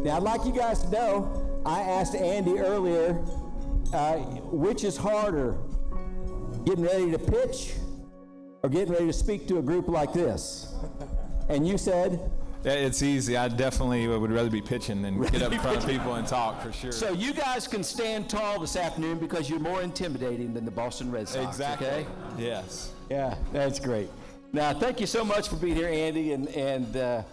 Now, I'd like you guys to know, I asked Andy earlier, which is harder, getting ready to pitch or getting ready to speak to a group like this? And you said? Yeah, it's easy. I definitely would rather be pitching than get up in front of people and talk, for sure. So you guys can stand tall this afternoon because you're more intimidating than the Boston Red Sox. Exactly. Okay? Yes. Yeah, that's great. Now, thank you so much for being here, Andy, and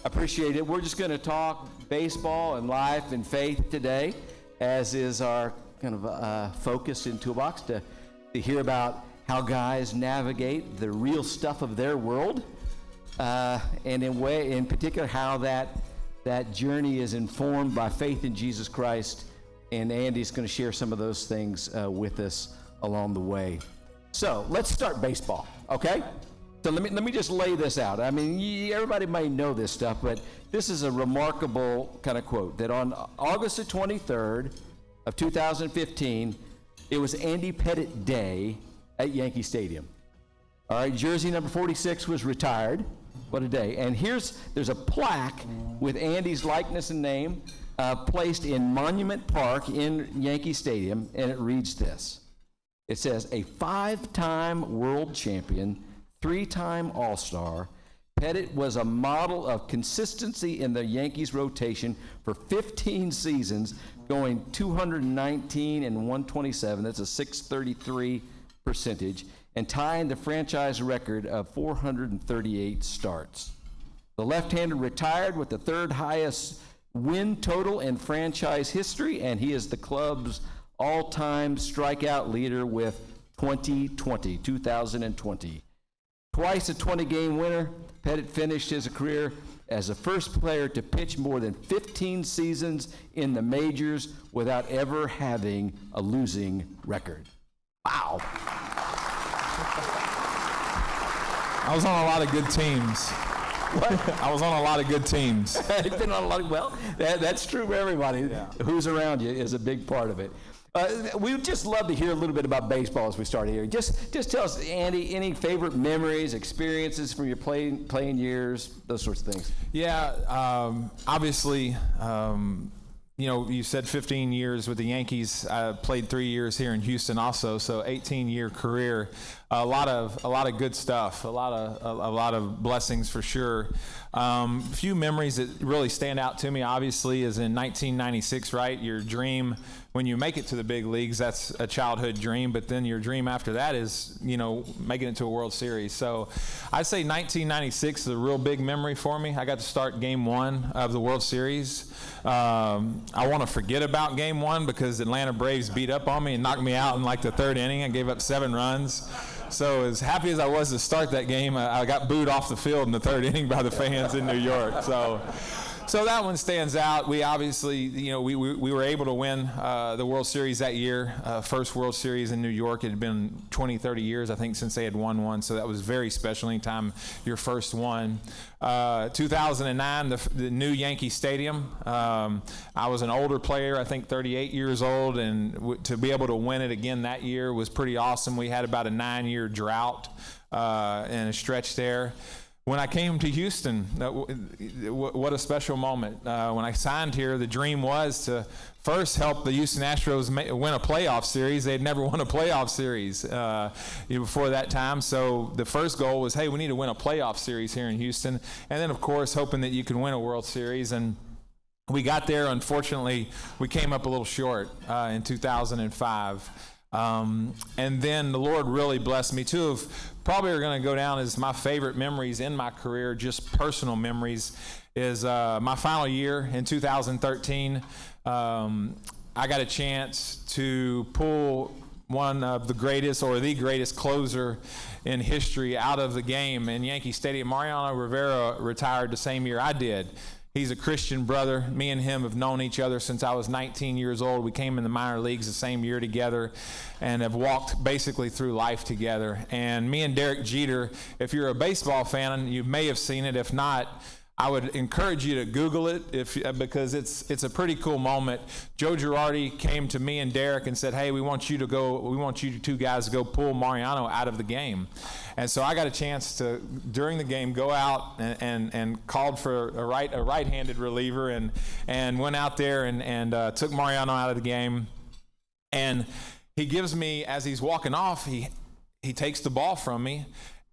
appreciate it. We're just going to talk baseball and life and faith today, as is our kind of focus in Toolbox, to hear about how guys navigate the real stuff of their world. And in particular, how that journey is informed by faith in Jesus Christ. And Andy's going to share some of those things with us along the way. So let's start baseball, okay? So let me just lay this out. I mean, everybody may know this stuff, but this is a remarkable kind of quote, that on August the 23rd of 2015, it was Andy Pettitte Day at Yankee Stadium. All right, jersey number 46 was retired. What a day. And there's a plaque with Andy's likeness and name placed in Monument Park in Yankee Stadium, and it reads this. It says, a 5-time world champion, 3-time All-Star, Pettitte was a model of consistency in the Yankees rotation for 15 seasons, going 219 and 127. That's a .633 percentage, and tying the franchise record of 438 starts. The left-hander retired with the third highest win total in franchise history, and he is the club's all-time strikeout leader with 2020. Twice a 20-game winner, Pettitte finished his career as the first player to pitch more than 15 seasons in the majors without ever having a losing record. Wow. I was on a lot of good teams. What? I was on a lot of good teams. You've been on a lot of, well, that's true for everybody. Yeah. Who's around you is a big part of it. We would just love to hear a little bit about baseball as we start here. Just tell us, Andy, any favorite memories, experiences from your playing years, those sorts of things. Yeah, obviously, you said 15 years with the Yankees. I played 3 years here in Houston also, so 18-year career. A lot of good stuff. A lot of blessings for sure. A few memories that really stand out to me, obviously, is in 1996. Right, your dream when you make it to the big leagues, that's a childhood dream. But then your dream after that is, making it to a World Series. So I'd say 1996 is a real big memory for me. I got to start Game 1 of the World Series. I want to forget about Game 1 because the Atlanta Braves beat up on me and knocked me out in like the third inning. I gave up 7 runs. So as happy as I was to start that game, I got booed off the field in the third inning by the fans in New York. So that one stands out. We obviously, we were able to win the World Series that year, first World Series in New York. It had been 20, 30 years, I think, since they had won one. So that was very special anytime your first one. 2009, the new Yankee Stadium. I was an older player, I think 38 years old, and to be able to win it again that year was pretty awesome. We had about a 9-year drought and a stretch there. When I came to Houston, what a special moment. When I signed here, the dream was to first help the Houston Astros win a playoff series. They'd never won a playoff series before that time. So the first goal was, hey, we need to win a playoff series here in Houston. And then, of course, hoping that you can win a World Series. And we got there. Unfortunately, we came up a little short in 2005. And then the Lord really blessed me. Two of probably are going to go down as my favorite memories in my career, just personal memories, is my final year in 2013. I got a chance to pull one of the greatest or the greatest closer in history out of the game in Yankee Stadium. Mariano Rivera retired the same year I did. He's a Christian brother. Me and him have known each other since I was 19 years old. We came in the minor leagues the same year together and have walked basically through life together. And me and Derek Jeter, if you're a baseball fan, you may have seen it. If not, I would encourage you to Google it because it's a pretty cool moment. Joe Girardi came to me and Derek and said, "Hey, we want you two guys to go pull Mariano out of the game." And so I got a chance to, during the game, go out and called for a right-handed reliever and went out there and took Mariano out of the game. And he gives me, as he's walking off, he takes the ball from me,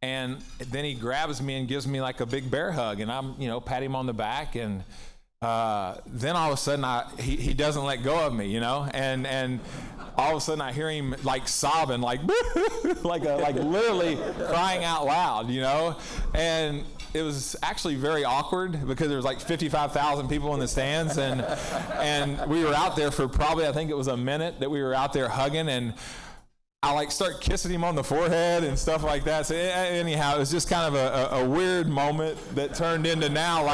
and then he grabs me and gives me like a big bear hug, and I'm, pat him on the back, and then all of a sudden he doesn't let go of me, and all of a sudden I hear him like sobbing, like like literally crying out loud, and it was actually very awkward because there was like 55,000 people in the stands, and we were out there for probably, I think it was a minute that we were out there hugging, and I start kissing him on the forehead and stuff like that. So anyhow, it was just kind of a weird moment that turned into now,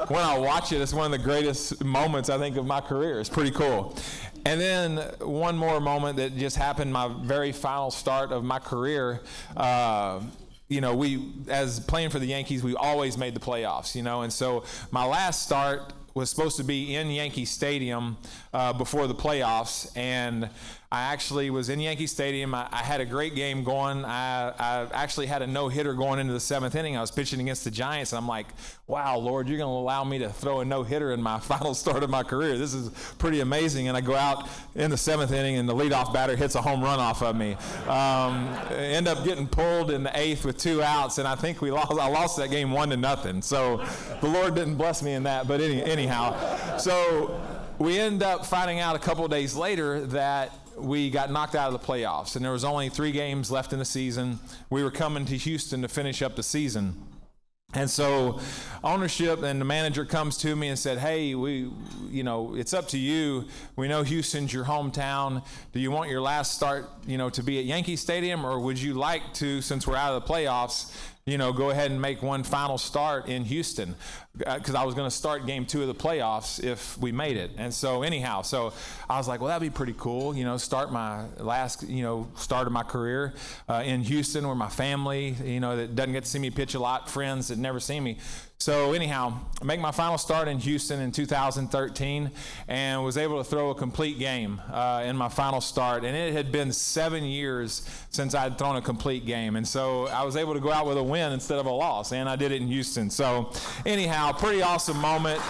when I watch it, it's one of the greatest moments I think of my career. It's pretty cool. And then one more moment that just happened my very final start of my career. We, as playing for the Yankees, we always made the playoffs, and so my last start was supposed to be in Yankee Stadium before the playoffs, and I actually was in Yankee Stadium. I had a great game going. I actually had a no-hitter going into the 7th inning. I was pitching against the Giants, and I'm like, wow, Lord, you're going to allow me to throw a no-hitter in my final start of my career. This is pretty amazing. And I go out in the 7th inning, and the leadoff batter hits a home run off of me. End up getting pulled in the 8th with 2 outs, and I think I lost that game 1-0. So the Lord didn't bless me in that, but anyhow. So we end up finding out a couple of days later that we got knocked out of the playoffs, and there was only 3 games left in the season. We were coming to Houston to finish up the season. And so ownership and the manager comes to me and said, "Hey, it's up to you. We know Houston's your hometown. Do you want your last start, to be at Yankee Stadium, or would you like to, since we're out of the playoffs, go ahead and make one final start in Houston?" Because I was going to start game 2 of the playoffs if we made it. And so anyhow, I was like, well, that'd be pretty cool, start my last, start of my career in Houston, where my family, that doesn't get to see me pitch a lot, friends that never see me. So anyhow, I make my final start in Houston in 2013 and was able to throw a complete game in my final start. And it had been 7 years since I'd thrown a complete game. And so I was able to go out with a win instead of a loss, and I did it in Houston. So anyhow, pretty awesome moment.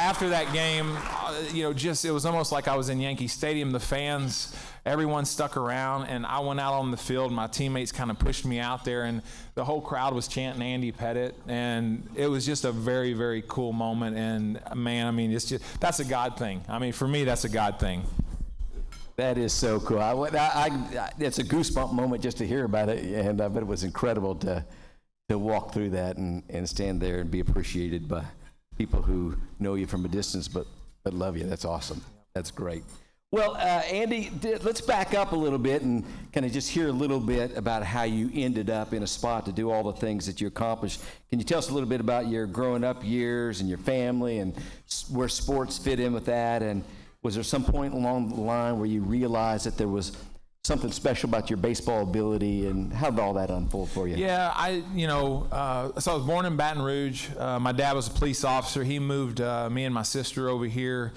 After that game, it was almost like I was in Yankee Stadium. The fans, everyone stuck around, and I went out on the field. My teammates kind of pushed me out there, and the whole crowd was chanting Andy Pettitte, and it was just a very, very cool moment. And man, that's a God thing. For me, that's a God thing. That is so cool. It's a goosebump moment just to hear about it, and I bet it was incredible to walk through that and stand there and be appreciated by people who know you from a distance but love you. That's awesome. That's great. Well, Andy, let's back up a little bit and kind of just hear a little bit about how you ended up in a spot to do all the things that you accomplished. Can you tell us a little bit about your growing up years and your family and where sports fit in with that? And was there some point along the line where you realized that there was something special about your baseball ability, and how did all that unfold for you? Yeah, so I was born in Baton Rouge. My dad was a police officer. He moved me and my sister over here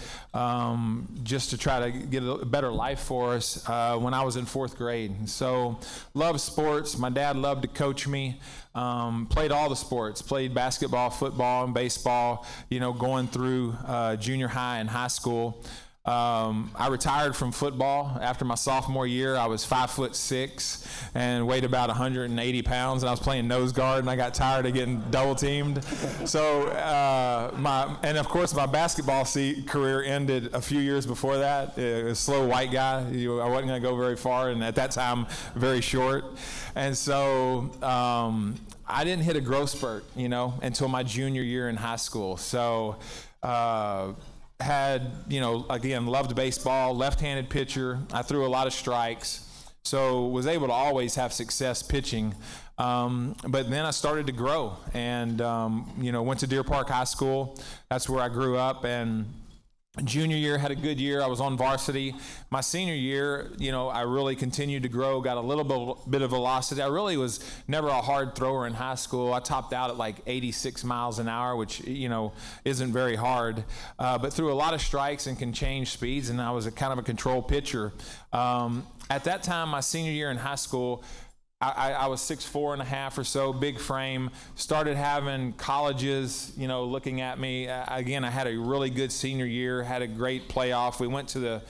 just to try to get a better life for us when I was in 4th grade. And so loved sports. My dad loved to coach me. Played all the sports, played basketball, football, and baseball, going through junior high and high school. I retired from football after my sophomore year. I was 5'6" and weighed about 180 pounds, and I was playing nose guard, and I got tired of getting double teamed. So and of course my basketball career ended a few years before that. A slow white guy. I wasn't going to go very far, and at that time very short. And so I didn't hit a growth spurt, until my junior year in high school. So had, again, loved baseball, left-handed pitcher. I threw a lot of strikes, so was able to always have success pitching. But then I started to grow and, went to Deer Park High School. That's where I grew up, and Junior year, had a good year. I was on varsity. My senior year, I really continued to grow, got a little bit of velocity. I really was never a hard thrower in high school. I topped out at like 86 miles an hour, which, isn't very hard. But threw a lot of strikes and can change speeds, and I was a kind of a control pitcher. At that time, my senior year in high school, I was 6'4.5" or so, big frame. Started having colleges, looking at me. Again, I had a really good senior year, had a great playoff. We went to the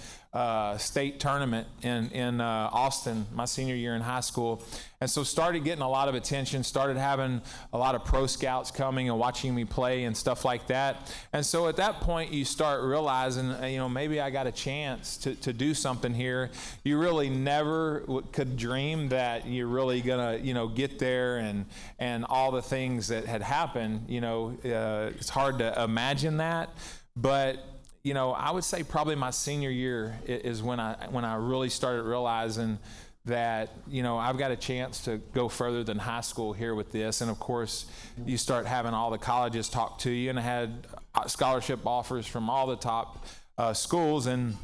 state tournament in Austin my senior year in high school, and so started getting a lot of attention, started having a lot of pro scouts coming and watching me play and stuff like that. And so at that point you start realizing, maybe I got a chance to do something here. You really never could dream that you're really gonna get there, and all the things that had happened, it's hard to imagine that. But I would say probably my senior year is when I really started realizing that, I've got a chance to go further than high school here with this. And of course, you start having all the colleges talk to you, and I had scholarship offers from all the top schools, and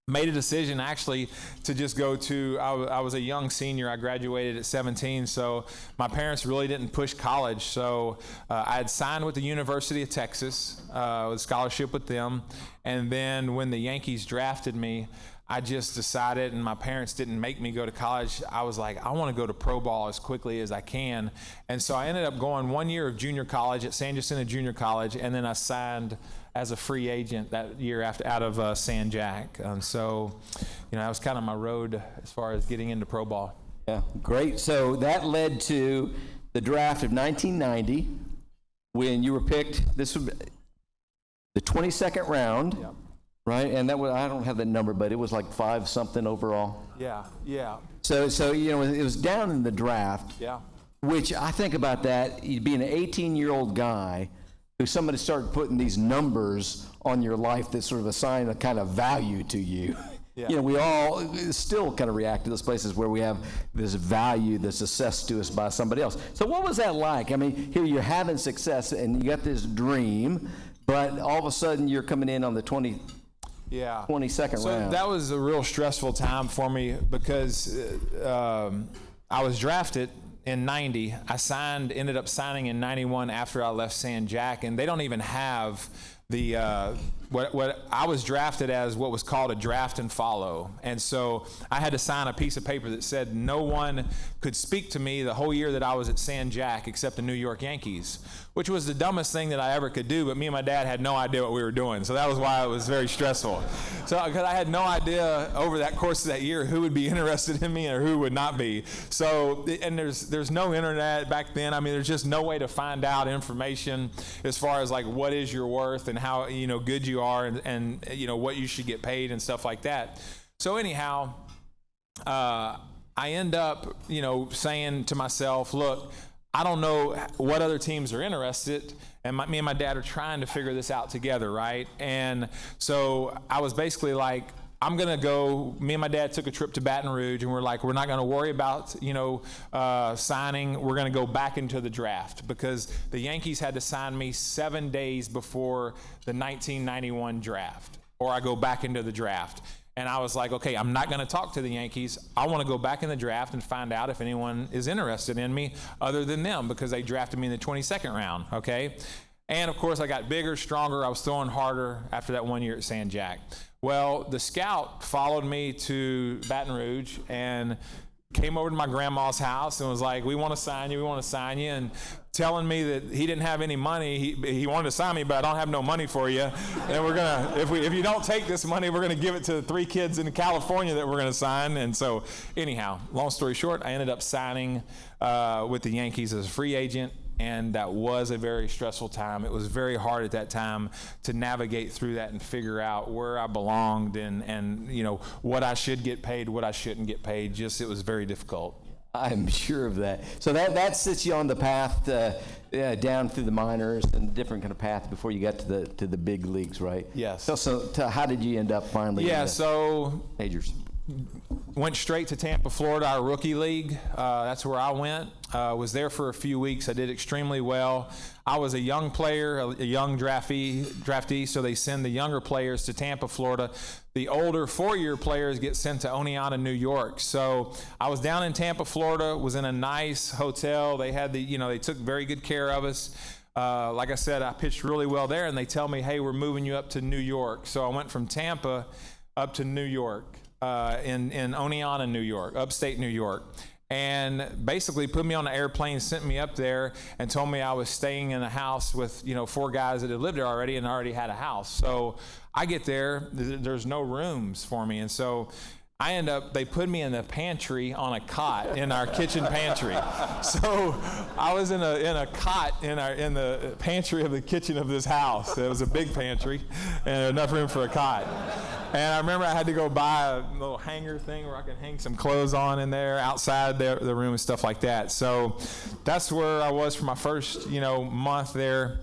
made a decision actually to just go to, I was a young senior. I graduated at 17, so my parents really didn't push college. So I had signed with the University of Texas, with a scholarship with them. And then when the Yankees drafted me, I just decided, and my parents didn't make me go to college, I was like, I want to go to pro ball as quickly as I can. And so I ended up going 1 year of junior college at San Jacinto Junior College, and then I signed as a free agent that year after out of San Jack. So, that was kind of my road as far as getting into pro ball. Yeah, great. So that led to the draft of 1990, when you were picked. This would be the 22nd round. Yep. Right, and that was, I don't have that number, but it was like 5 something overall. Yeah. So it was down in the draft. Yeah. Which I think about that, you'd be an 18-year-old guy who somebody started putting these numbers on your life that sort of assign a kind of value to you. Yeah. We all still kind of react to those places where we have this value that's assessed to us by somebody else. So what was that like? I mean, here you're having success and you got this dream, but all of a sudden you're coming in on the 22nd round. That was a real stressful time for me because I was drafted in 90. I ended up signing in 91 after I left San Jack, and they don't even have the what I was drafted as what was called a draft and follow. And so I had to sign a piece of paper that said no one could speak to me the whole year that I was at San Jack except the New York Yankees, which was the dumbest thing that I ever could do, but me and my dad had no idea what we were doing. So that was why it was very stressful. So because I had no idea over that course of that year who would be interested in me or who would not be. So, and there's no internet back then. I mean, there's just no way to find out information as far as like what is your worth and how good you are and what you should get paid and stuff like that. So anyhow, I end up saying to myself, look, I don't know what other teams are interested, and me and my dad are trying to figure this out together, right? And so I was basically like, I'm going to go. Me and my dad took a trip to Baton Rouge, and we're like, we're not going to worry about, signing. We're going to go back into the draft because the Yankees had to sign me 7 days before the 1991 draft, or I go back into the draft. And I was like, okay, I'm not going to talk to the Yankees. I want to go back in the draft and find out if anyone is interested in me other than them because they drafted me in the 22nd round, okay? And, of course, I got bigger, stronger. I was throwing harder after that 1 year at San Jack. Well, the scout followed me to Baton Rouge and came over to my grandma's house and was like, we want to sign you, and telling me that he didn't have any money. He wanted to sign me, but I don't have no money for you. And we're gonna, if you don't take this money, we're gonna give it to the 3 kids in California that we're gonna sign. And so, anyhow, long story short, I ended up signing with the Yankees as a free agent. And that was a very stressful time. It was very hard at that time to navigate through that and figure out where I belonged and what I should get paid, what I shouldn't get paid. It was very difficult. I'm sure of that. So that sets you on the path down through the minors and different kind of path before you got to the big leagues, right? Yes. So how did you end up finally? Yeah. So majors. went straight to Tampa, Florida, our rookie league. That's where I went. Was there for a few weeks. I did extremely well. I was a young player, a young draftee, so they send the younger players to Tampa, Florida. The older 4-year players get sent to Oneonta, New York. So I was down in Tampa, Florida, was in a nice hotel. They had they took very good care of us. Like I said, I pitched really well there, and they tell me, hey, we're moving you up to New York. So I went from Tampa up to New York, in Oneonta, New York, upstate New York. And basically put me on an airplane, sent me up there, and told me I was staying in a house with 4 guys that had lived there already and already had a house. So I get there, there's no rooms for me, and so they put me in the pantry on a cot in our kitchen pantry. So I was in a cot in the pantry of the kitchen of this house. It was a big pantry and enough room for a cot. And I remember I had to go buy a little hanger thing where I could hang some clothes on in there outside the room and stuff like that. So that's where I was for my first month there.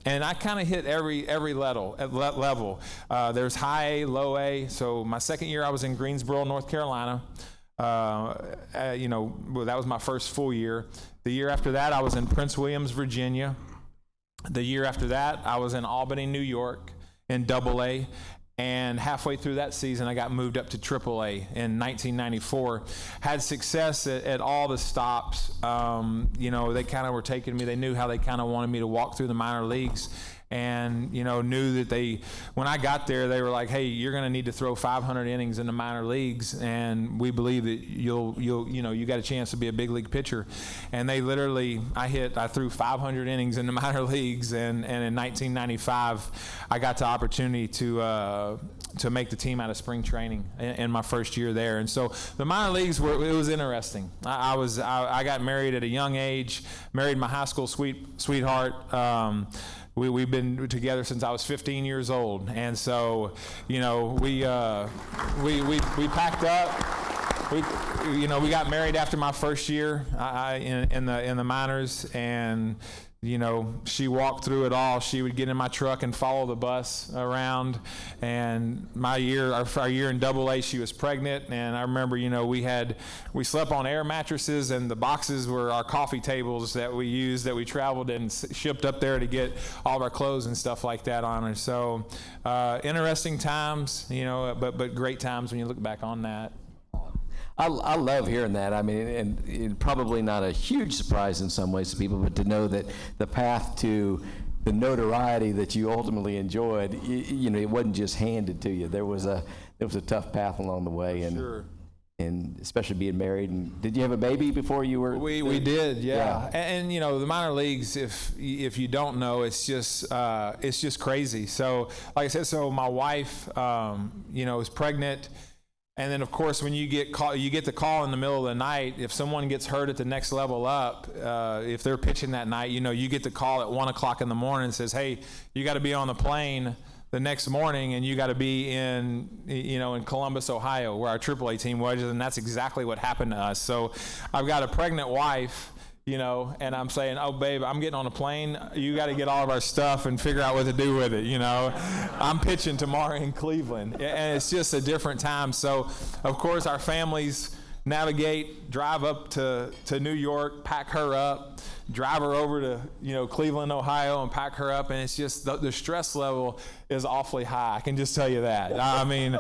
And I kind of hit every level. There's high A, low A. So my second year I was in Greensboro, North Carolina. That was my first full year. The year after that I was in Prince Williams, Virginia. The year after that I was in Albany, New York in Double A. And halfway through that season, I got moved up to AAA in 1994. Had success at all the stops. They kind of were taking me. They knew how they kind of wanted me to walk through the minor leagues. And, knew that when I got there, they were like, hey, you're going to need to throw 500 innings in the minor leagues. And we believe that you got a chance to be a big league pitcher. And they literally, I threw 500 innings in the minor leagues. And in 1995, I got the opportunity to make the team out of spring training in my first year there. And so the minor leagues it was interesting. I got married at a young age, married my high school sweetheart. We've been together since I was 15 years old, and so we packed up. We got married after my first year in the minors, and she walked through it all. She would get in my truck and follow the bus around. And our year in Double A, she was pregnant. And I remember, we slept on air mattresses, and the boxes were our coffee tables that we used, that we traveled and shipped up there to get all of our clothes and stuff like that on her. So interesting times, but great times when you look back on that. I love hearing that. I mean, and probably not a huge surprise in some ways to people, but to know that the path to the notoriety that you ultimately enjoyed, it wasn't just handed to you. There was a tough path along the way, and sure. And especially being married. And did you have a baby before you were? We did, yeah. And the minor leagues, if you don't know, it's just crazy. So like I said, my wife, is pregnant. And then, of course, when you get the call in the middle of the night, if someone gets hurt at the next level up, if they're pitching that night, you get the call at 1 o'clock in the morning and says, hey, you got to be on the plane the next morning, and you got to be in Columbus, Ohio, where our AAA team was, and that's exactly what happened to us. So I've got a pregnant wife, and I'm saying, oh, babe, I'm getting on a plane. You got to get all of our stuff and figure out what to do with it, I'm pitching tomorrow in Cleveland. And it's just a different time. So, of course, our families drive up to New York, pack her up, drive her over to, Cleveland, Ohio, and pack her up. And it's just the stress level is awfully high. I can just tell you that. I mean,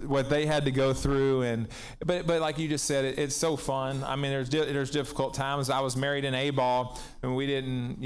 what they had to go through, but like you just said, it's so fun. I mean, there's difficult times. I was married in A-ball, and we didn't,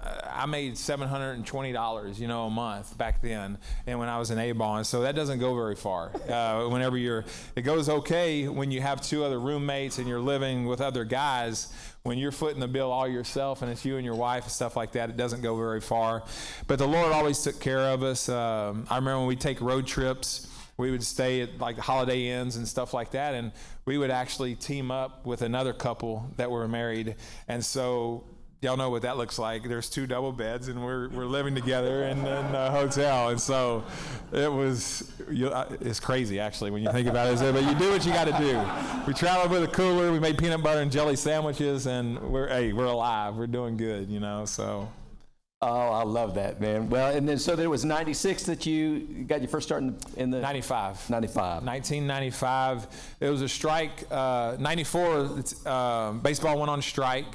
I made $720, a month back then, and when I was in A-ball, and so that doesn't go very far. It goes okay when you have 2 other roommates and you're living with other guys. When you're footing the bill all yourself and it's you and your wife and stuff like that, it doesn't go very far. But the Lord always took care of us. I remember when we take road trips, we would stay at like Holiday Inns and stuff like that, and we would actually team up with another couple that were married, and so y'all know what that looks like. There's 2 double beds, and we're living together in a hotel. And so it's crazy, actually, when you think about it. But you do what you got to do. We traveled with a cooler. We made peanut butter and jelly sandwiches, and we're alive. We're doing good, so. Oh, I love that, man. Well, and then so there was 96 that you got your first start in the 95. 95. 1995. It was a strike. 94, baseball went on strike,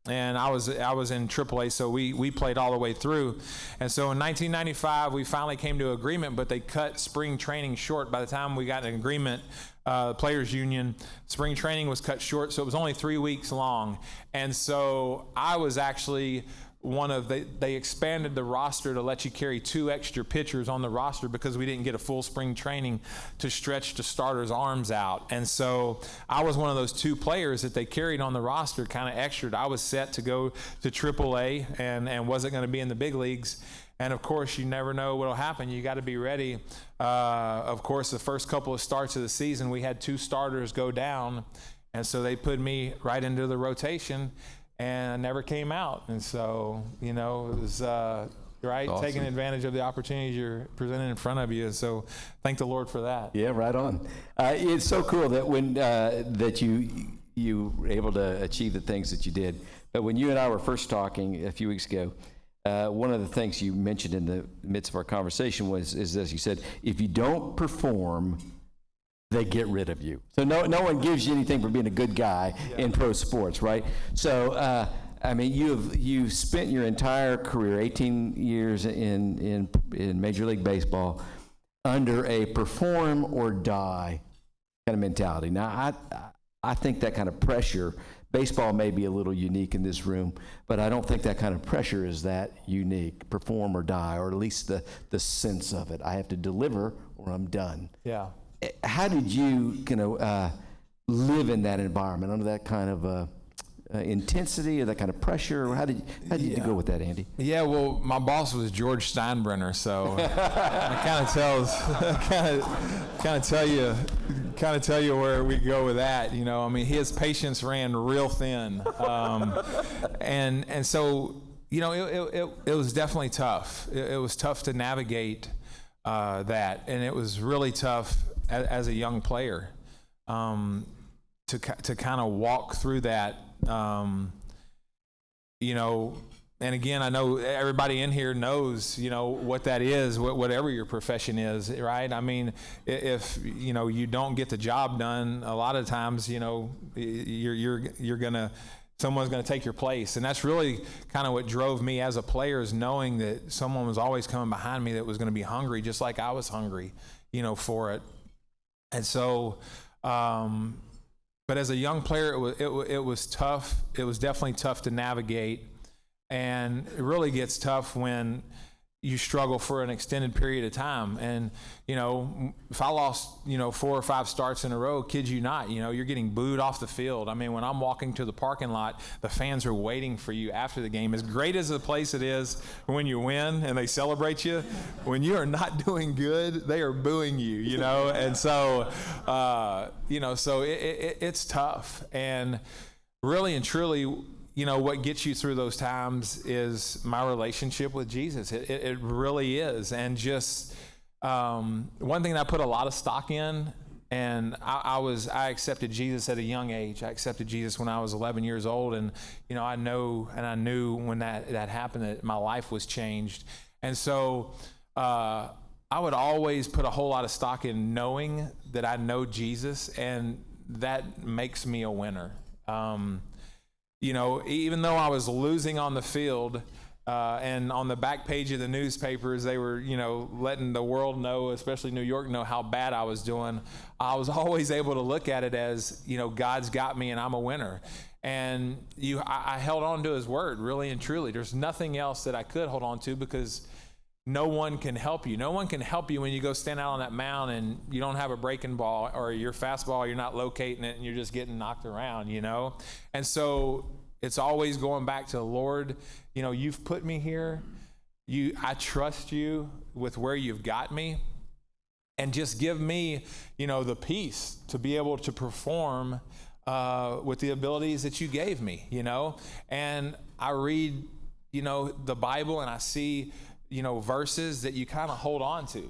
and I was in AAA, so we played all the way through. And so in 1995, we finally came to agreement, but they cut spring training short. By the time we got an agreement, the players union, spring training was cut short, so it was only 3 weeks long. And so I was actually they expanded the roster to let you carry 2 extra pitchers on the roster because we didn't get a full spring training to stretch the starters' arms out. And so I was one of those 2 players that they carried on the roster, kind of extra. I was set to go to AAA and wasn't going to be in the big leagues. And of course, you never know what'll happen. You got to be ready. Of course, the first couple of starts of the season, we had 2 starters go down. And so they put me right into the rotation. And I never came out. And so, it was right, awesome. Taking advantage of the opportunities you're presented in front of you. So thank the Lord for that. Yeah, right on. It's so cool that when that you were able to achieve the things that you did. But when you and I were first talking a few weeks ago, one of the things you mentioned in the midst of our conversation is this. You said, if you don't perform, they get rid of you. So no one gives you anything for being a good guy in pro sports, right? So you've spent your entire career, 18 years in Major League Baseball, under a perform or die kind of mentality. Now I think that kind of pressure, baseball may be a little unique in this room, but I don't think that kind of pressure is that unique. Perform or die, or at least the sense of it. I have to deliver or I'm done. Yeah. How did you live in that environment under that kind of intensity or that kind of pressure? Or how did you go with that, Andy? Yeah, well, my boss was George Steinbrenner, so I kind of tell you where we go with that. His patience ran real thin, and so it was definitely tough. It was tough to navigate that, and it was really tough as a young player to kind of walk through that. And again, I know everybody in here knows, what that is, whatever your profession is, right? I mean, if you don't get the job done, a lot of times, someone's gonna take your place, and that's really kind of what drove me as a player, is knowing that someone was always coming behind me that was going to be hungry, just like I was hungry, for it. And so, but as a young player, it was tough. It was definitely tough to navigate. And it really gets tough when you struggle for an extended period of time. And, if I lost, 4 or 5 starts in a row, kid you not, you're getting booed off the field. I mean, when I'm walking to the parking lot, the fans are waiting for you after the game. As great as the place it is when you win and they celebrate you, when you are not doing good, they are booing you, And so, so it's tough. And really and truly, what gets you through those times is my relationship with Jesus. It really is. And just one thing that I put a lot of stock in, and I accepted Jesus at a young age. I accepted Jesus when I was 11 years old, and I knew when that happened that my life was changed. And so I would always put a whole lot of stock in knowing that I know Jesus, and that makes me a winner. Even though I was losing on the field, and on the back page of the newspapers, they were, letting the world know, especially New York, know how bad I was doing. I was always able to look at it as, God's got me and I'm a winner. And I held on to his word, really and truly. There's nothing else that I could hold on to, because no one can help you. No one can help you when you go stand out on that mound and you don't have a breaking ball, or your fastball, you're not locating it and you're just getting knocked around, And so it's always going back to the Lord. You've put me here. I trust you with where you've got me, and just give me, the peace to be able to perform with the abilities that you gave me, And I read, the Bible, and I see, verses that you kind of hold on to,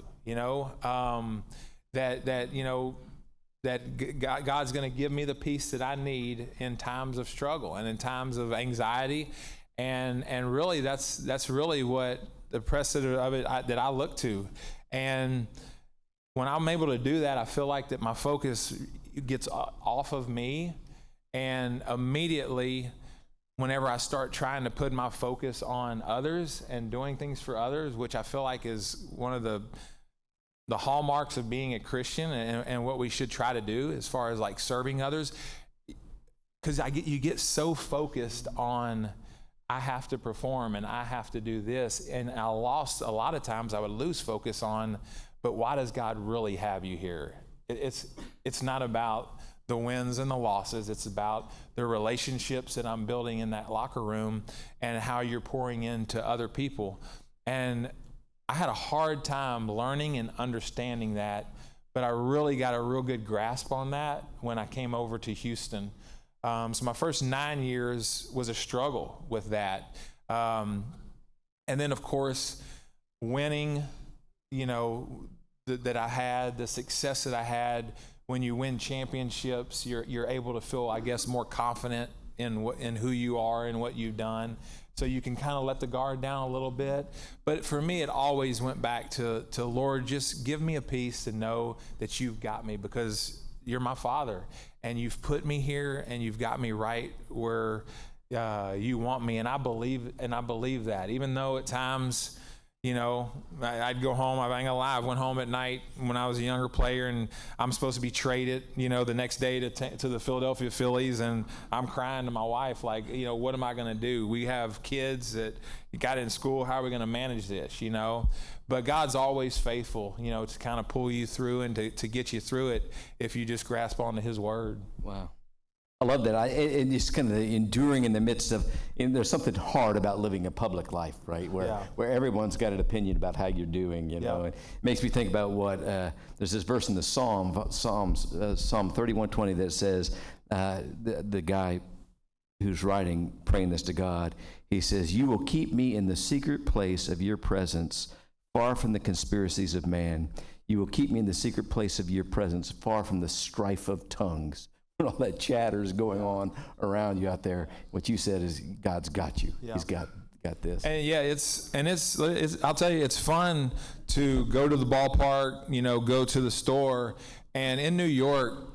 that God's going to give me the peace that I need in times of struggle and in times of anxiety. And really that's really what the precedent of it that I look to. And when I'm able to do that, I feel like that my focus gets off of me, and immediately whenever I start trying to put my focus on others and doing things for others, which I feel like is one of the hallmarks of being a Christian and what we should try to do as far as like serving others, because you get so focused on I have to perform and I have to do this, and a lot of times I would lose focus on, but why does God really have you here? It's not about the wins and the losses. It's about the relationships that I'm building in that locker room and how you're pouring into other people. And I had a hard time learning and understanding that, but I really got a real good grasp on that when I came over to Houston. So my first 9 years was a struggle with that. And then, of course, winning, that I had, the success that I had. When you win championships, you're able to feel, I guess, more confident in who you are and what you've done. So you can kind of let the guard down a little bit. But for me, it always went back to Lord, just give me a peace to know that you've got me, because you're my Father and you've put me here and you've got me right where you want me. And I believe that, even though at times, I'd go home. I ain't gonna lie, I went home at night when I was a younger player, and I'm supposed to be traded, the next day to the Philadelphia Phillies, and I'm crying to my wife, like, what am I gonna do? We have kids that got in school. How are we gonna manage this? But God's always faithful, to kind of pull you through and to get you through it if you just grasp onto His word. Wow. I love that. And just kind of enduring in the midst of, there's something hard about living a public life, right? Where everyone's got an opinion about how you're doing, know. It makes me think about what, there's this verse in the Psalm 31:20 that says, the guy who's praying this to God, he says, "You will keep me in the secret place of your presence, far from the conspiracies of man. You will keep me in the secret place of your presence, far from the strife of tongues." When all that chatter is going on around you out there, what you said is God's got you. Yeah. He's got this. And it's I'll tell you, it's fun to go to the ballpark, go to the store, and in New York,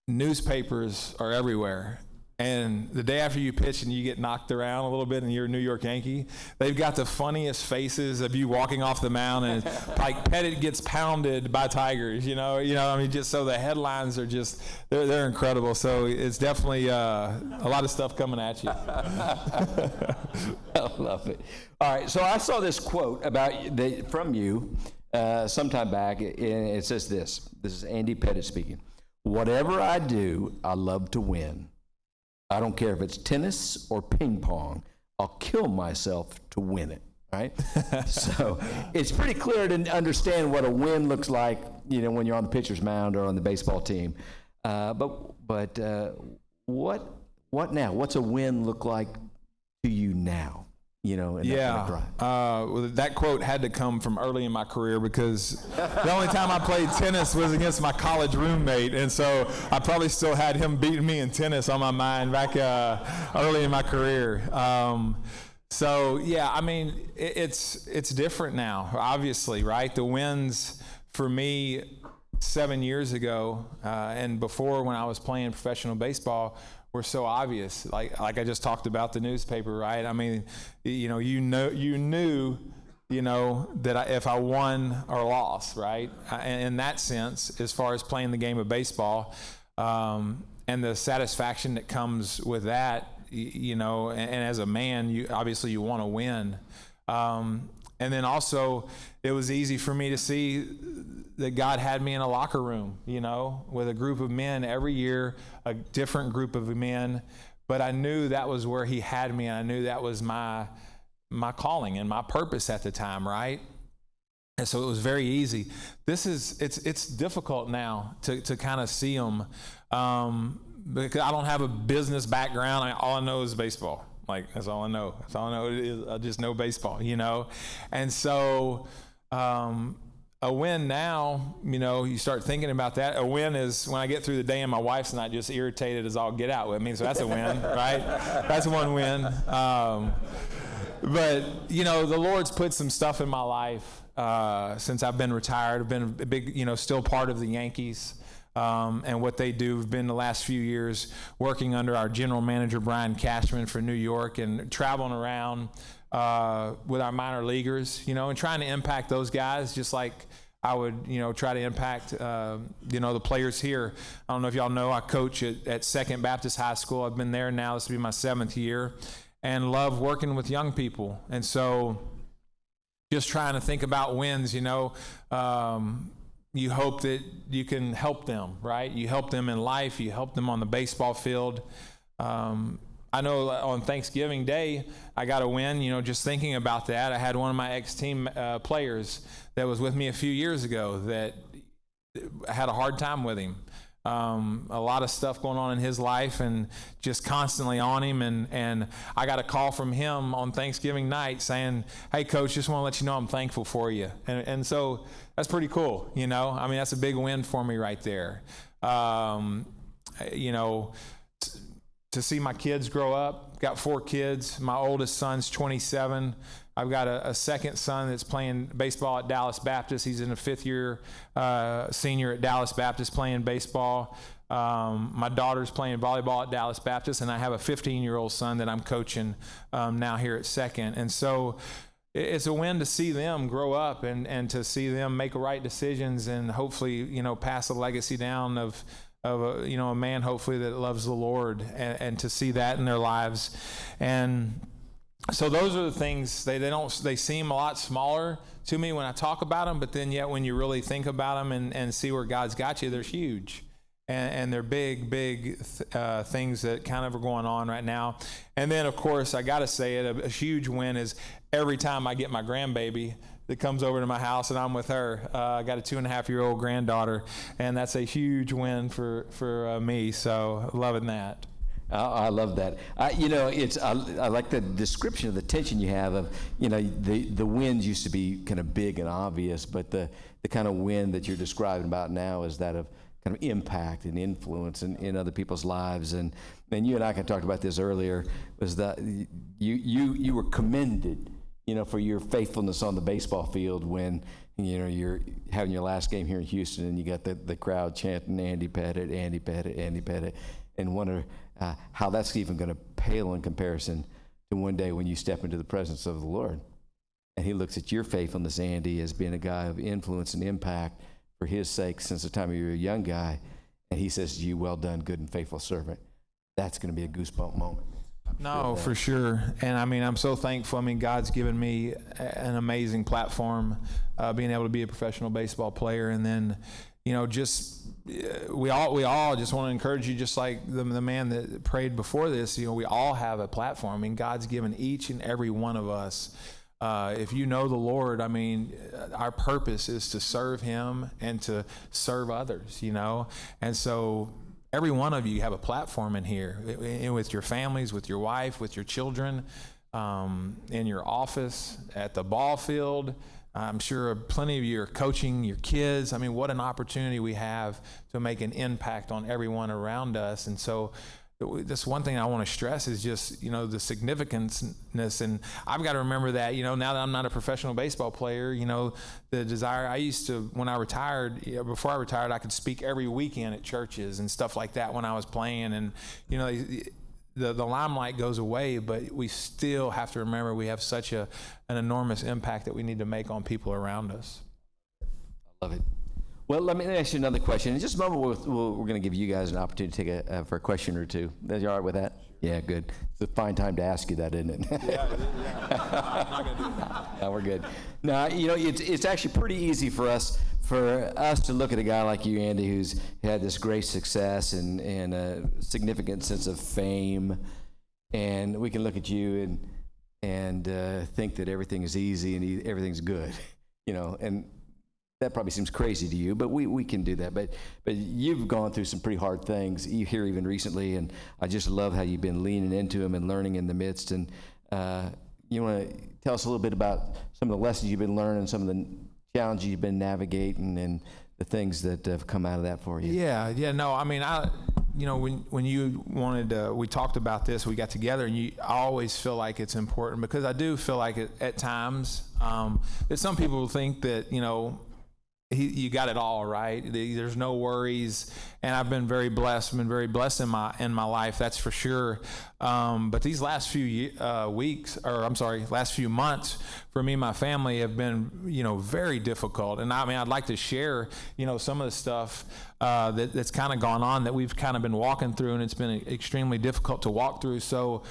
newspapers are everywhere. And the day after you pitch and you get knocked around a little bit and you're a New York Yankee, they've got the funniest faces of you walking off the mound, and like Pettitte gets pounded by Tigers, just so the headlines are just, they're incredible. So it's definitely a lot of stuff coming at you. I love it. All right, so I saw this quote from you sometime back, and it says this. This is Andy Pettitte speaking. "Whatever I do, I love to win. I don't care if it's tennis or ping pong. I'll kill myself to win it." Right? So it's pretty clear to understand what a win looks like, when you're on the pitcher's mound or on the baseball team. But what now? What's a win look like to you now? That quote had to come from early in my career, because the only time I played tennis was against my college roommate, and so I probably still had him beating me in tennis on my mind back early in my career. It's different now, obviously, right? The wins for me 7 years ago and before, when I was playing professional baseball, were so obvious. Like I just talked about the newspaper, right? I mean, you knew, that if I won or lost, right? In that sense, as far as playing the game of baseball, and the satisfaction that comes with that, and as a man, you want to win. And then also, it was easy for me to see that God had me in a locker room, with a group of men every year, a different group of men. But I knew that was where He had me, and I knew that was my calling and my purpose at the time, right? And so it was very easy. It's difficult now to kind of see them, because I don't have a business background. All I know is baseball. Like, that's all I know. That's all I know. I just know baseball, And so a win now, you start thinking about that. A win is when I get through the day and my wife's not just irritated as all get out with me. So that's a win, right? That's one win. But, the Lord's put some stuff in my life since I've been retired. I've been a big, still part of the Yankees and what they do. I've been the last few years working under our general manager, Brian Cashman, for New York, and traveling around with our minor leaguers, and trying to impact those guys just like I would, try to impact, the players here. I don't know if y'all know, I coach at Second Baptist High School. I've been there now. This will be my 7th year, and love working with young people. And so just trying to think about wins, you hope that you can help them, right? You help them in life. You help them on the baseball field. I know on Thanksgiving Day, I got a win, just thinking about that. I had one of my ex-team players that was with me a few years ago that I had a hard time with him. A lot of stuff going on in his life and just constantly on him. And I got a call from him on Thanksgiving night saying, "Hey, Coach, just want to let you know I'm thankful for you." And so that's pretty cool, that's a big win for me right there. To see my kids grow up. Got 4 kids. My oldest son's 27. I've got a second son that's playing baseball at Dallas Baptist. He's in a 5th year senior at Dallas Baptist playing baseball. My daughter's playing volleyball at Dallas Baptist, and I have a 15-year-old son that I'm coaching now here at Second. And so it's a win to see them grow up and to see them make right decisions and hopefully, pass a legacy down of a man hopefully that loves the Lord and to see that in their lives. And so those are the things they seem a lot smaller to me when I talk about them, but then yet when you really think about them and see where God's got you, they're huge. And they're big things that kind of are going on right now. And then of course I got to say it, a huge win is every time I get my grandbaby that comes over to my house and I'm with her. I got a 2.5-year-old granddaughter, and that's a huge win for me. So loving that. I love that. I like the description of the tension you have of, the wins used to be kind of big and obvious, but the kind of win that you're describing about now is that of kind of impact and influence in other people's lives. And you and I kind of talked about this earlier, was that you were commended, for your faithfulness on the baseball field when, you're having your last game here in Houston and you got the crowd chanting, "Andy Pettitte, Andy Pettitte, Andy Pettitte," and wonder how that's even going to pale in comparison to one day when you step into the presence of the Lord. And he looks at your faithfulness, Andy, as being a guy of influence and impact for his sake since the time you were a young guy. And he says to you, "Well done, good and faithful servant." That's going to be a goosebump moment. No, for sure. And I'm so thankful. God's given me an amazing platform, being able to be a professional baseball player. And then, we all just want to encourage you, just like the man that prayed before this, we all have a platform. God's given each and every one of us. If you know the Lord, our purpose is to serve him and to serve others, And so every one of you have a platform in here, with your families, with your wife, with your children, in your office, at the ball field. I'm sure plenty of you are coaching your kids. What an opportunity we have to make an impact on everyone around us. And so this one thing I want to stress is just, the significance. And I've got to remember that, now that I'm not a professional baseball player, the desire I used to, when I retired, before I retired, I could speak every weekend at churches and stuff like that when I was playing. And, the limelight goes away, but we still have to remember we have such an enormous impact that we need to make on people around us. I love it. Well, let me ask you another question. In just a moment, we're going to give you guys an opportunity to take for a question or two. Is you all right with that? Yeah, good. It's a fine time to ask you that, isn't it? Yeah. I'm not going to do that. No, we're good. No, it's actually pretty easy for us to look at a guy like you, Andy, who's had this great success and a significant sense of fame, and we can look at you and think that everything is easy and everything's good, and that probably seems crazy to you, but we can do that. But you've gone through some pretty hard things here even recently, and I just love how you've been leaning into them and learning in the midst. And you want to tell us a little bit about some of the lessons you've been learning, some of the challenges you've been navigating and the things that have come out of that for you. Yeah, no, I mean, when you wanted we talked about this, we got together, and I always feel like it's important, because I do feel like at times that some people think that, you got it all right. There's no worries, and I've been very blessed. I've been very blessed in my life, that's for sure. But these last few last few months for me and my family have been, very difficult. And I mean, I'd like to share, some of the stuff that's kind of gone on that we've kind of been walking through, and it's been extremely difficult to walk through. So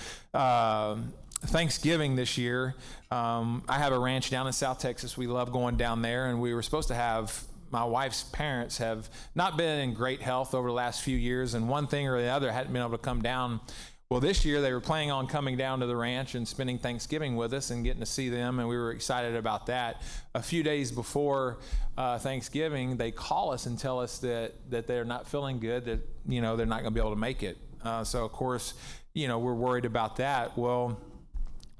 Thanksgiving this year, I have a ranch down in South Texas. We love going down there, and we were supposed to have, my wife's parents have not been in great health over the last few years, and one thing or the other hadn't been able to come down. Well, this year they were planning on coming down to the ranch and spending Thanksgiving with us and getting to see them, and we were excited about that. A few days before Thanksgiving, they call us and tell us that they're not feeling good, that they're not going to be able to make it. So of course, we're worried about that. Well,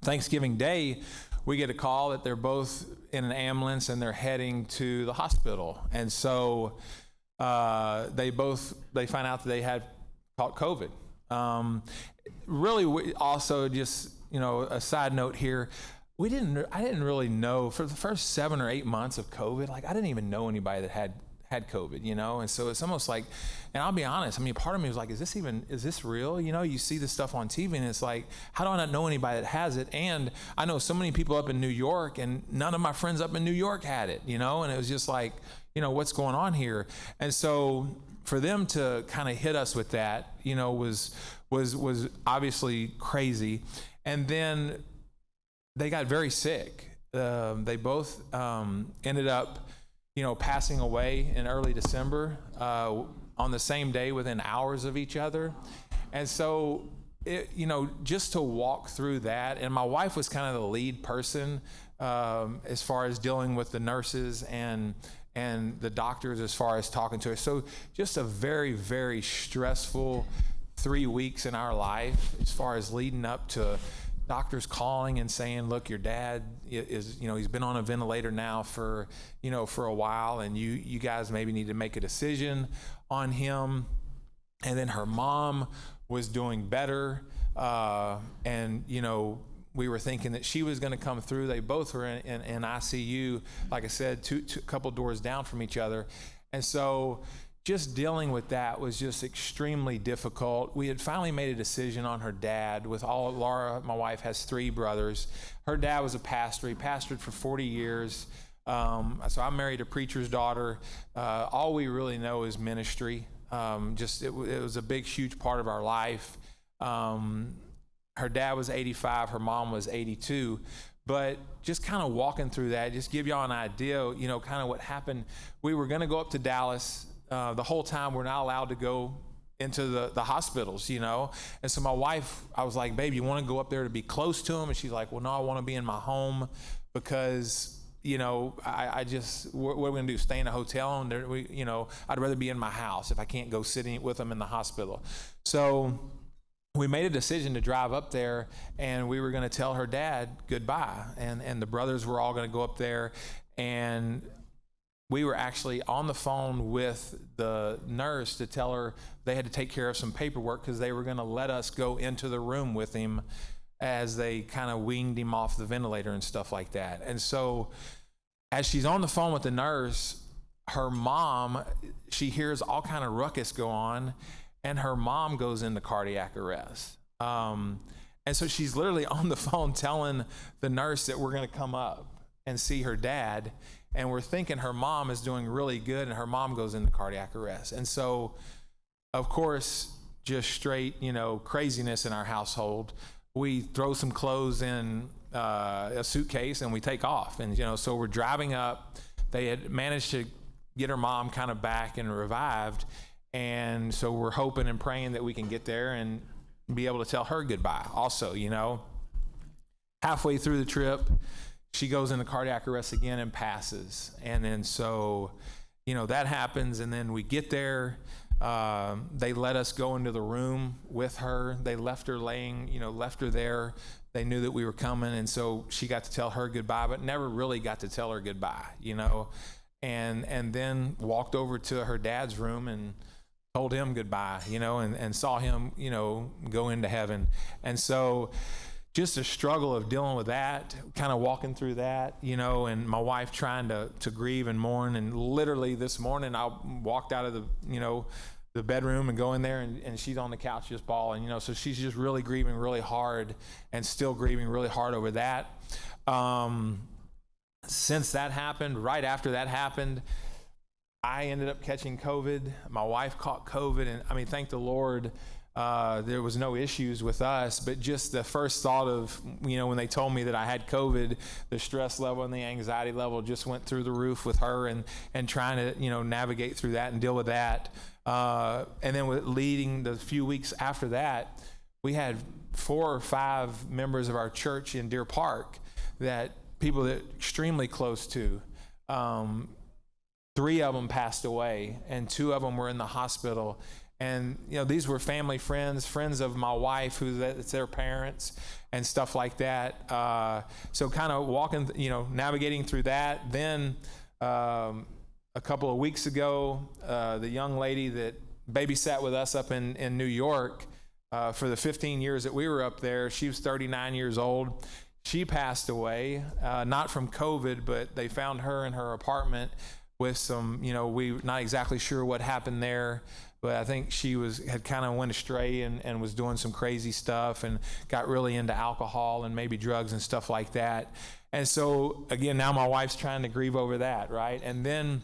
Thanksgiving Day, we get a call that they're both in an ambulance and they're heading to the hospital. And so they find out that they had caught COVID. Really, also just, a side note here, I didn't really know for the first 7 or 8 months of COVID, like I didn't even know anybody that had COVID, and so it's almost like, and I'll be honest, I mean, part of me was like, is this real? You see this stuff on TV, and it's like, how do I not know anybody that has it? And I know so many people up in New York, and none of my friends up in New York had it, and it was just like, what's going on here? And so for them to kind of hit us with that, was obviously crazy. And then they got very sick. They both ended up passing away in early December on the same day, within hours of each other. And so, just to walk through that, and my wife was kind of the lead person as far as dealing with the nurses and the doctors as far as talking to her. So just a very, very stressful 3 weeks in our life as far as leading up to doctors calling and saying, look, your dad is, he's been on a ventilator now for a while, and you guys maybe need to make a decision on him. And then her mom was doing better. And, we were thinking that she was going to come through. They both were in ICU, like I said, a couple doors down from each other. And so just dealing with that was just extremely difficult. We had finally made a decision on her dad. Laura, my wife, has 3 brothers. Her dad was a pastor. He pastored for 40 years. So I married a preacher's daughter. All we really know is ministry. It was a big, huge part of our life. Her dad was 85. Her mom was 82. But just kind of walking through that, just give y'all an idea, kind of what happened. We were going to go up to Dallas. The whole time we're not allowed to go into the hospitals, And so my wife, I was like, babe, you want to go up there to be close to him? And she's like, well, no, I want to be in my home because, I just, what are we going to do? Stay in a hotel? And I'd rather be in my house if I can't go sitting with him in the hospital. So we made a decision to drive up there, and we were going to tell her dad goodbye. And the brothers were all going to go up there, and we were actually on the phone with the nurse to tell her they had to take care of some paperwork because they were going to let us go into the room with him as they kind of weaned him off the ventilator and stuff like that. And so as she's on the phone with the nurse, her mom, she hears all kind of ruckus go on, and her mom goes into cardiac arrest. And so she's literally on the phone telling the nurse that we're going to come up and see her dad. And we're thinking her mom is doing really good, and her mom goes into cardiac arrest. And so, of course, just straight, craziness in our household. We throw some clothes in a suitcase and we take off. And, so we're driving up. They had managed to get her mom kind of back and revived. And so we're hoping and praying that we can get there and be able to tell her goodbye also, Halfway through the trip, she goes into cardiac arrest again and passes. And then so, that happens. And then we get there. They let us go into the room with her. They left her left her there they knew that we were coming, and so she got to tell her goodbye, but never really got to tell her goodbye, you know, and then walked over to her dad's room and told him goodbye, you know, and saw him, you know, go into heaven. And so just a struggle of dealing with that, kind of walking through that, you know, and my wife trying to grieve and mourn. And literally this morning I walked out of the bedroom and go in there, and she's on the couch just bawling, you know, so she's just really grieving really hard and still grieving really hard over that. Since that happened, right after that happened, I ended up catching COVID. My wife caught COVID, and I mean, thank the Lord, there was no issues with us, but just the first thought of, you know, when they told me that I had COVID, the stress level and the anxiety level just went through the roof with her, and trying to, you know, navigate through that and deal with that. And then leading the few weeks after that, we had 4 or 5 members of our church in Deer Park, that people that extremely close to, 3 of them passed away, and 2 of them were in the hospital. And, you know, these were family friends of my wife, it's their parents and stuff like that. So kind of walking, you know, navigating through that. Then a couple of weeks ago, the young lady that babysat with us up in New York for the 15 years that we were up there, she was 39 years old. She passed away, not from COVID, but they found her in her apartment with some, you know, we're not exactly sure what happened there, but I think she had kind of went astray and was doing some crazy stuff and got really into alcohol and maybe drugs and stuff like that. And so again, now my wife's trying to grieve over that, right? And then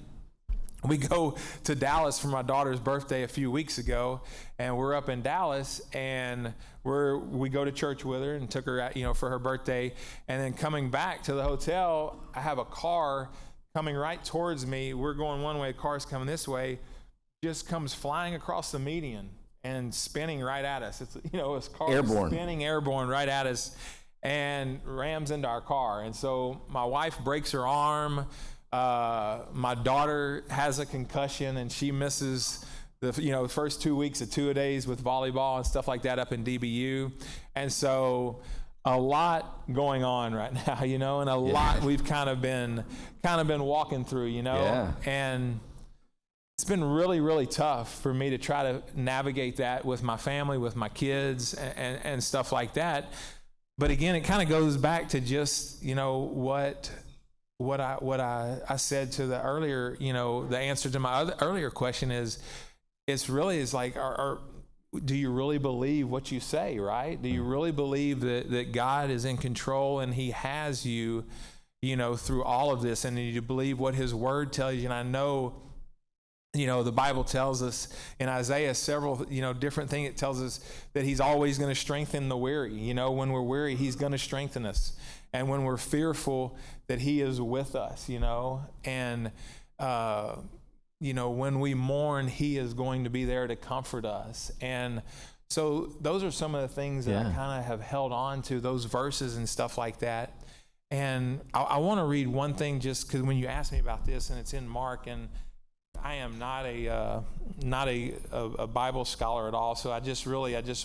we go to Dallas for my daughter's birthday a few weeks ago, and we're up in Dallas, and we go to church with her and took her out, you know, for her birthday. And then coming back to the hotel, I have a car coming right towards me. We're going one way, the car's coming this way, just comes flying across the median and spinning right at us. It's, you know, this car spinning airborne right at us and rams into our car. And so my wife breaks her arm. My daughter has a concussion, and she misses the first 2 weeks of 2-a-days with volleyball and stuff like that up in DBU. And so a lot going on right now, you know, and a lot we've kind of been walking through, you know, and it's been really, really tough for me to try to navigate that with my family, with my kids and stuff like that. But again, it kind of goes back to just, you know, what I said to the earlier, you know, the answer to my earlier question is like, do you really believe what you say, right? Do you really believe that God is in control and he has you, you know, through all of this? And do you believe what his word tells you? And I know, you know, the Bible tells us in Isaiah several, you know, different things. It tells us that he's always going to strengthen the weary. You know, when we're weary, he's going to strengthen us. And when we're fearful, that he is with us, you know. And, you know, when we mourn, he is going to be there to comfort us. And so those are some of the things that I kind of have held on to, those verses and stuff like that. And I want to read one thing just because when you asked me about this, and it's in Mark, and I am not a Bible scholar at all, so I just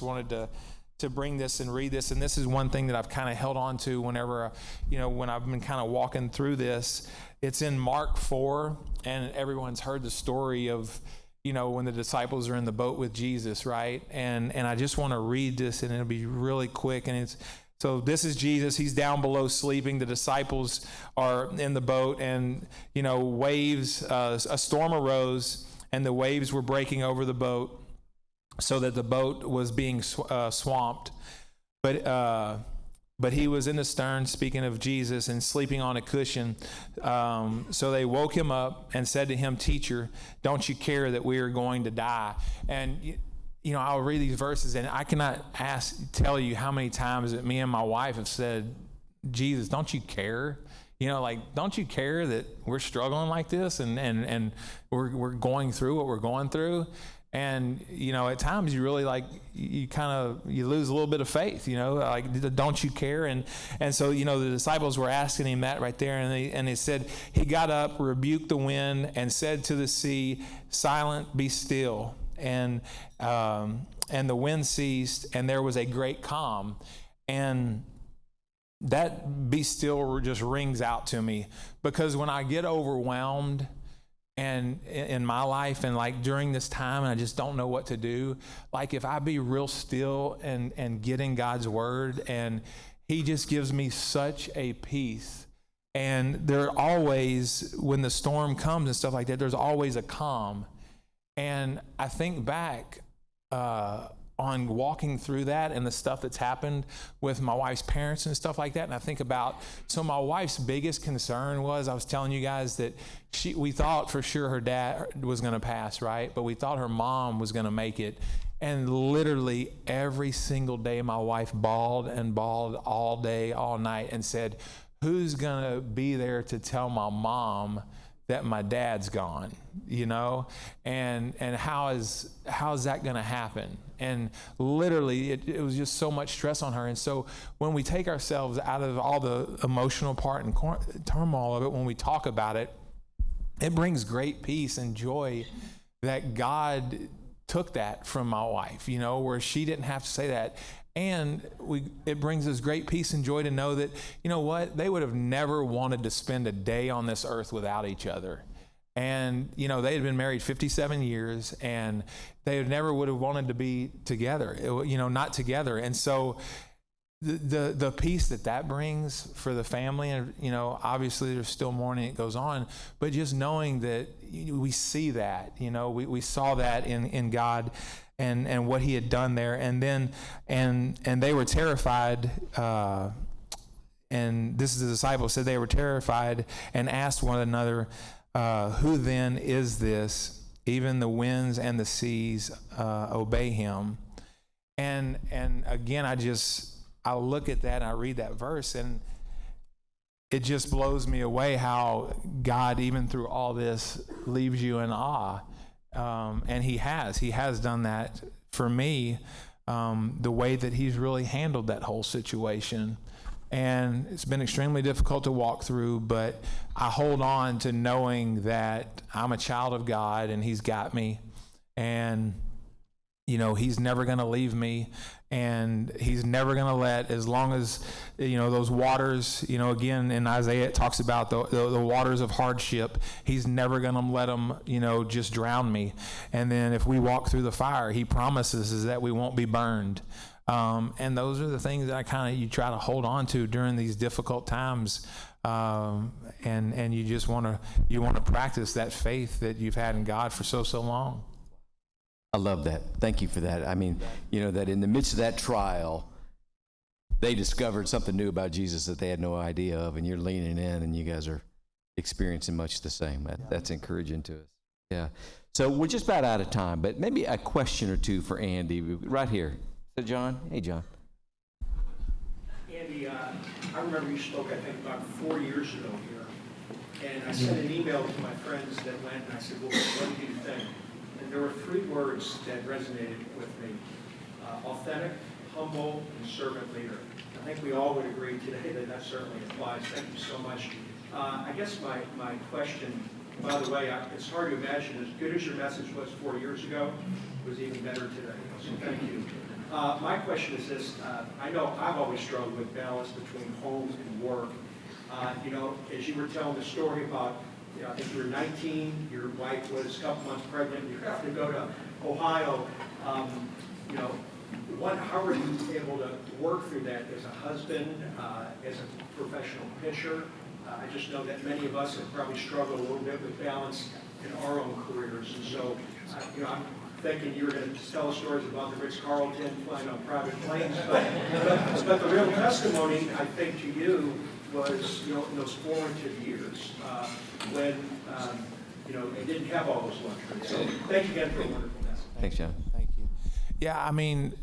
wanted to bring this and read this. And this is one thing that I've kind of held on to whenever, you know, when I've been kind of walking through this. It's in Mark 4, and everyone's heard the story of, you know, when the disciples are in the boat with Jesus, right? And I just want to read this, and it'll be really quick. And so this is Jesus. He's down below sleeping. The disciples are in the boat, and, you know, waves, a storm arose, and the waves were breaking over the boat so that the boat was being swamped. But he was in the stern, speaking of Jesus, and sleeping on a cushion. So they woke him up and said to him, "Teacher, don't you care that we are going to die?" And you know, I'll read these verses, and I cannot tell you how many times that me and my wife have said, "Jesus, don't you care? You know, like, don't you care that we're struggling like this and we're going through what we're going through?" And, you know, at times you really you lose a little bit of faith, you know, like, don't you care? And so, you know, the disciples were asking him that right there. And they said, he got up, rebuked the wind, and said to the sea, "Silent, be still." And the wind ceased, and there was a great calm. And that be still just rings out to me, because when I get overwhelmed and in my life and like during this time and I just don't know what to do, like if I be real still and get in God's word, and he just gives me such a peace. And there always, when the storm comes and stuff like that, there's always a calm. And I think back on walking through that and the stuff that's happened with my wife's parents and stuff like that. And I think about, so my wife's biggest concern was, I was telling you guys that we thought for sure her dad was going to pass, right? But we thought her mom was going to make it. And literally every single day, my wife bawled and bawled all day, all night, and said, who's going to be there to tell my mom that my dad's gone, you know? And how is that going to happen? And literally it was just so much stress on her. And so when we take ourselves out of all the emotional part and turmoil of it, when we talk about it, it brings great peace and joy that God took that from my wife, you know, where she didn't have to say that. And it brings us great peace and joy to know that, you know what, they would have never wanted to spend a day on this earth without each other. And, you know, they had been married 57 years and they never would have wanted to be together, you know, not together. And so the peace that brings for the family, and, you know, obviously there's still mourning, it goes on, but just knowing that we see that, you know, we saw that in God and what he had done there. And then, and they were terrified, and this is the disciples said they were terrified and asked one another, who then is this? Even the winds and the seas obey him. And again, I look at that and I read that verse, and it just blows me away how God, even through all this, leaves you in awe. And he has done that for me, the way that he's really handled that whole situation. And it's been extremely difficult to walk through, but I hold on to knowing that I'm a child of God and he's got me, and, you know, he's never going to leave me, and he's never going to let, as long as, you know, those waters, you know, again, in Isaiah, it talks about the waters of hardship. He's never going to let them, you know, just drown me. And then if we walk through the fire, he promises is that we won't be burned. And those are the things that you try to hold on to during these difficult times. And you just want to practice that faith that you've had in God for so long. I love that. Thank you for that. I mean, you know, that in the midst of that trial, they discovered something new about Jesus that they had no idea of, and you're leaning in, and you guys are experiencing much the same. That's encouraging to us. Yeah. So we're just about out of time, but maybe a question or two for Andy right here. So John? Hey, John. Andy, I remember you spoke, I think, about 4 years ago here, and I sent an email to my friends that went, and I said, well, what do you think? And there were 3 words that resonated with me: authentic, humble, and servant leader. I think we all would agree today that certainly applies. Thank you so much. I guess my question, by the way, it's hard to imagine, as good as your message was 4 years ago, it was even better today, so thank you. My question is this: I know I've always struggled with balance between home and work. You know, as you were telling the story about, you know, I think you were 19, your wife was a couple months pregnant, you have to go to Ohio. You know, how are you able to work through that as a husband, as a professional pitcher? I just know that many of us have probably struggled a little bit with balance in our own careers. And so, you know, I'm thinking you were going to tell stories about the Ritz-Carlton flying on private planes, but the real testimony, I think, to you was, you know, in those formative years when, you know, they didn't have all those luxuries. So thank you again for a wonderful message. Thanks, John. Thank you. Yeah, I mean,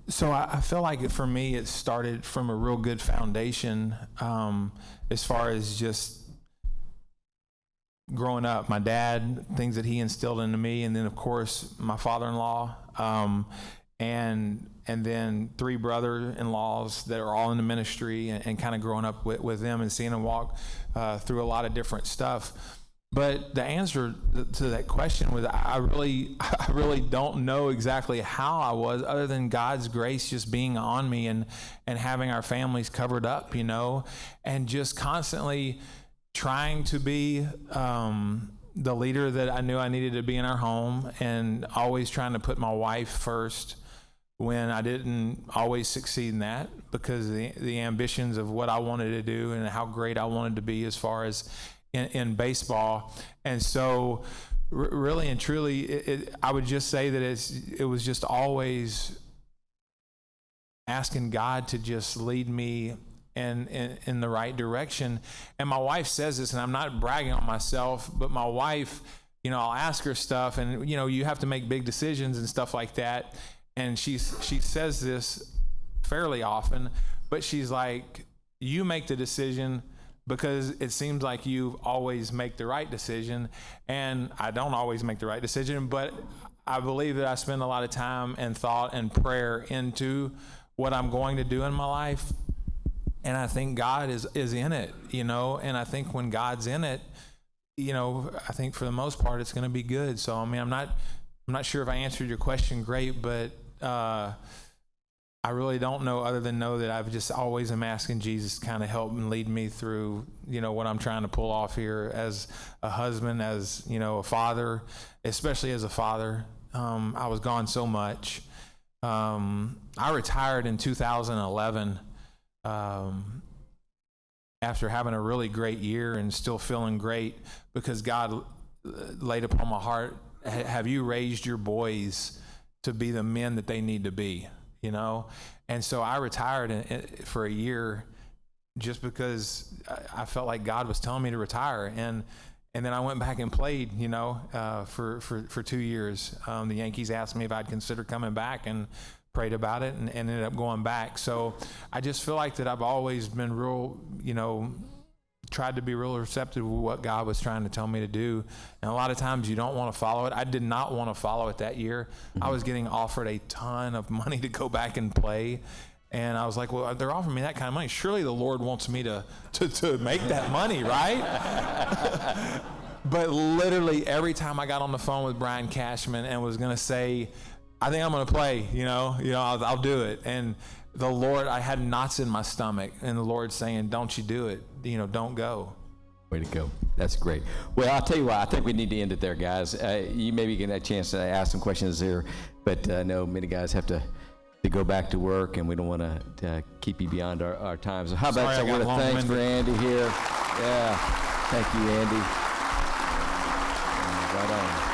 so I feel like for me, it started from a real good foundation as far as just growing up. My dad, things that he instilled into me, and then of course my father-in-law, and then 3 brother-in-laws that are all in the ministry, and kind of growing up with them and seeing them walk through a lot of different stuff. But the answer to that question was, I really don't know exactly how I was, other than God's grace just being on me and having our families covered up, and just constantly trying to be the leader that I knew I needed to be in our home, and always trying to put my wife first when I didn't always succeed in that, because the ambitions of what I wanted to do and how great I wanted to be as far as in baseball. And so really and truly, I would just say that it was just always asking God to just lead me in the right direction. And my wife says this, and I'm not bragging on myself, but my wife, I'll ask her stuff, and you have to make big decisions and stuff like that. And she says this fairly often, but she's like, you make the decision, because it seems like you always make the right decision. And I don't always make the right decision, but I believe that I spend a lot of time and thought and prayer into what I'm going to do in my life. And I think God is in it, and I think when God's in it, I think for the most part, it's going to be good. So, I mean, I'm not sure if I answered your question great, but I really don't know, other than know that I've just always am asking Jesus to kind of help and lead me through, what I'm trying to pull off here as a husband, as, a father, especially as a father. I was gone so much. I retired in 2011 after having a really great year and still feeling great, because God laid upon my heart, have you raised your boys to be the men that they need to be, And so I retired for a year just because I felt like God was telling me to retire. And then I went back and played, for 2 years. The Yankees asked me if I'd consider coming back, and prayed about it and ended up going back. So I just feel like that I've always been real, tried to be real receptive to what God was trying to tell me to do. And a lot of times you don't want to follow it. I did not want to follow it that year. I was getting offered a ton of money to go back and play. And I was like, well, they're offering me that kind of money. Surely the Lord wants me to make that money, right? But literally every time I got on the phone with Brian Cashman and was going to say, I think I'm going to play, I'll do it. And the Lord, I had knots in my stomach, and the Lord saying, don't you do it, don't go. Way to go. That's great. Well, I'll tell you what, I think we need to end it there, guys. You maybe get that chance to ask some questions there, but I know many guys have to go back to work, and we don't want to keep you beyond our time. So how about a word of thanks for Andy here? Yeah. Thank you, Andy. Right on.